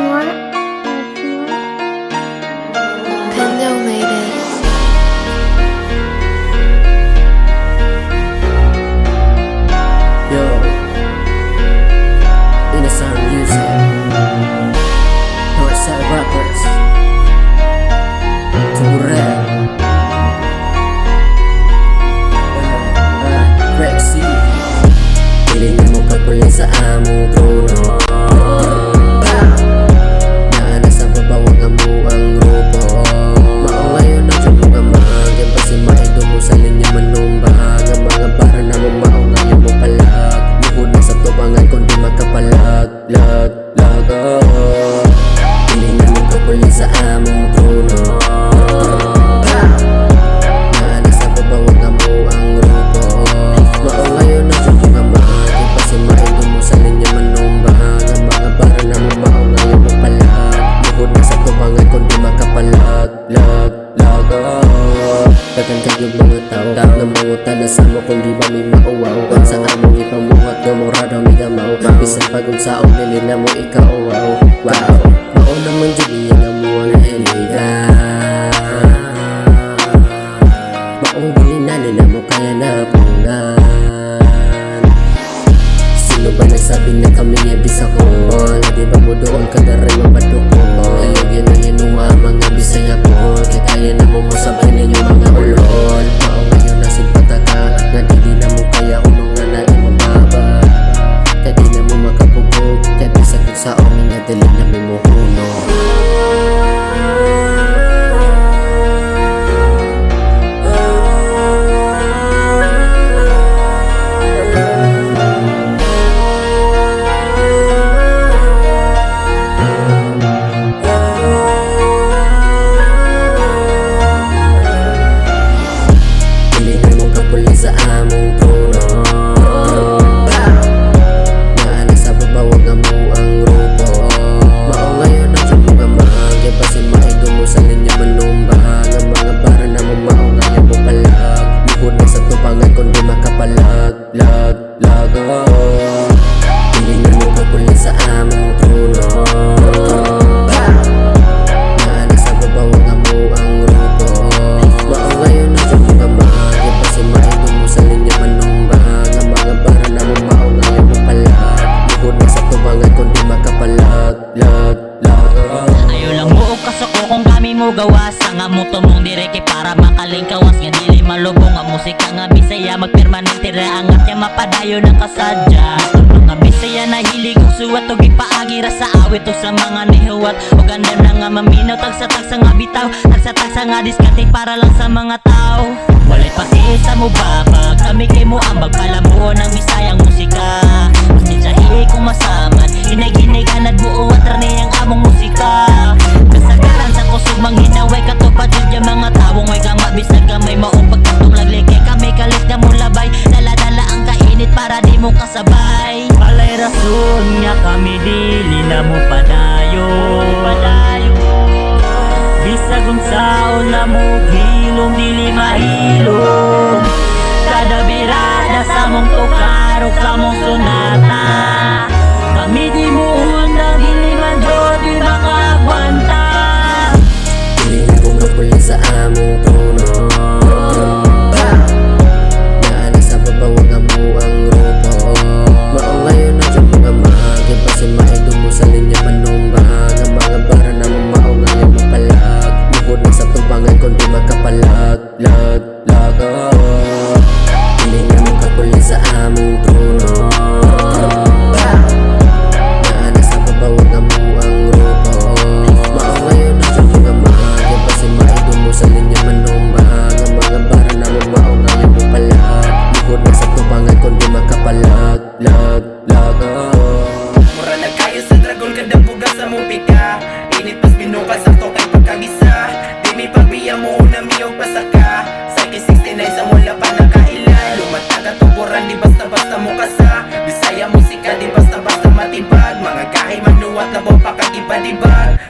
more. Pendo made it. Yo, Innocent Music, Northside Rappers, Ture, Rexy. Piling mo kapuli sa among trono, naana sa babawang amo ang grupo. Mao ngayon ang dyan mong amag, yan pa si maido mo sa linya manumbag. Ang mga bara na mo mao ngayon mo palag, luhod na sa tubangan kundi makapalag. Lag, oh. Piling mo kapuli sa among trono, naana sa babawang amo ang grupo. Mao ngayon ang dyan mong amag, yan pa si maido mo sa linya manumbag. Ang mga bara na mo mao ngayon mo palag, luhod na sa tubangan kundi makapalag. Lag, oh. Dagan kayong mga tao na mangutan na sa mo kung di ba may mauwaw. Kung sa among ipamuhat gamura daw may gamaw, bisan pagod sa nili na mo ikaw. Wow, mao naman dyan niya na mo ang nahiligan. Maong bilinanin na mo kaya napunggan. Sino ba nagsabi na kami ay Bisakol? Di ba mo doon kada rin mapadukol? Ilogyan na yan mga Bisaya ko, kaya kaya na mo sabay ninyo mga ulol. Mao ngayon na simpataka, nga di na mo kaya unong nga na imababa. Kaya di na mo makapugog, kaya di sakit sa omin nga dali na may muhuno. Sa among trono, naana sa babawag amo ang grupo. Mao ngayon ang dyan mong amag, yan pa si maido mo sa linya manumbag. Ang mga bara na mo mao ngayon mo palag, luhod na sa tubangan kundi makapalag. Lag, oh. Piling mo kapuli sa among trono, naana sa babawag amo ang grupo. Mao ngayon ang dyan mong amag, yan pa si maido mo sa linya manumbag. Ang mga bara na mo mao ngayon mo palag, luhod na sa tubangan kundi makapalag. Lag, oh. Ayaw lang mo og kasako kung kami mo gawas. Nga mo tumong direke para makalingkawas. Nga dili malubong ang musika nga Bisaya, magpermanente ra angat niya mapadayo ng kasadya. Mga Bisaya na hilig og suwat og ipaagi ra sa awit o sa mga nihuwat. O ganda na nga maminaw, tagsa-tagsa nga bitaw, tagsa-tagsa nga diskarte para lang sa mga tao. Walay pakiisa mo babag, kami kay mo ang magpalamuon ng Bisayang musika. Masitsahi kung masaman, hinay-hinay-ganad buo at ranay ang among musika. Kasagaran sa kusog manghinaway katupad yung mga tawong way kang mabisag kamay maong pagkatong laglike. Kami kalit na mo labay, dala-dala ang kainit para di mo kasabay. Palay rason nga kami dili na mo padayo. Bisag unsaon na mo hilom dili mahilom. Kada birada sa mong tukar o sa mong sonata, kami di mo undang dili man jod di makagwanta. Piling mo kapuli sa among trono, naana sa babawang amo ang grupo. Mao ngayon ang dyan mong amag, yan pa si maido mo sa linya manumbag. Ang mga bara na mo mao ngayon mo palag, luhod na sa tubangan kundi makapalag. Lag, oh. Piling mo kapuli sa among trono, naana sa babawang amo ang grupo. Mao ngayon ang dyan mong amag, yan pa si maido mo sa linya manumbag. Ang mga bara na mo mao ngayon mo palag, luhod na sa tubangan kundi makapalag. Lag, oh. Mura na kayo sa dragon kada bugas sa mong pika. Init pas binuka sa tokay pagkagisa. Di mi pagbiya mo una miyog pasaka. Sa 69 sa mula pa nakailan. Lumataga tuburan di basta-basta mo kasa. Bisaya musika di basta-basta matibag. Mga kahay manuwat na bang pakakibadibag.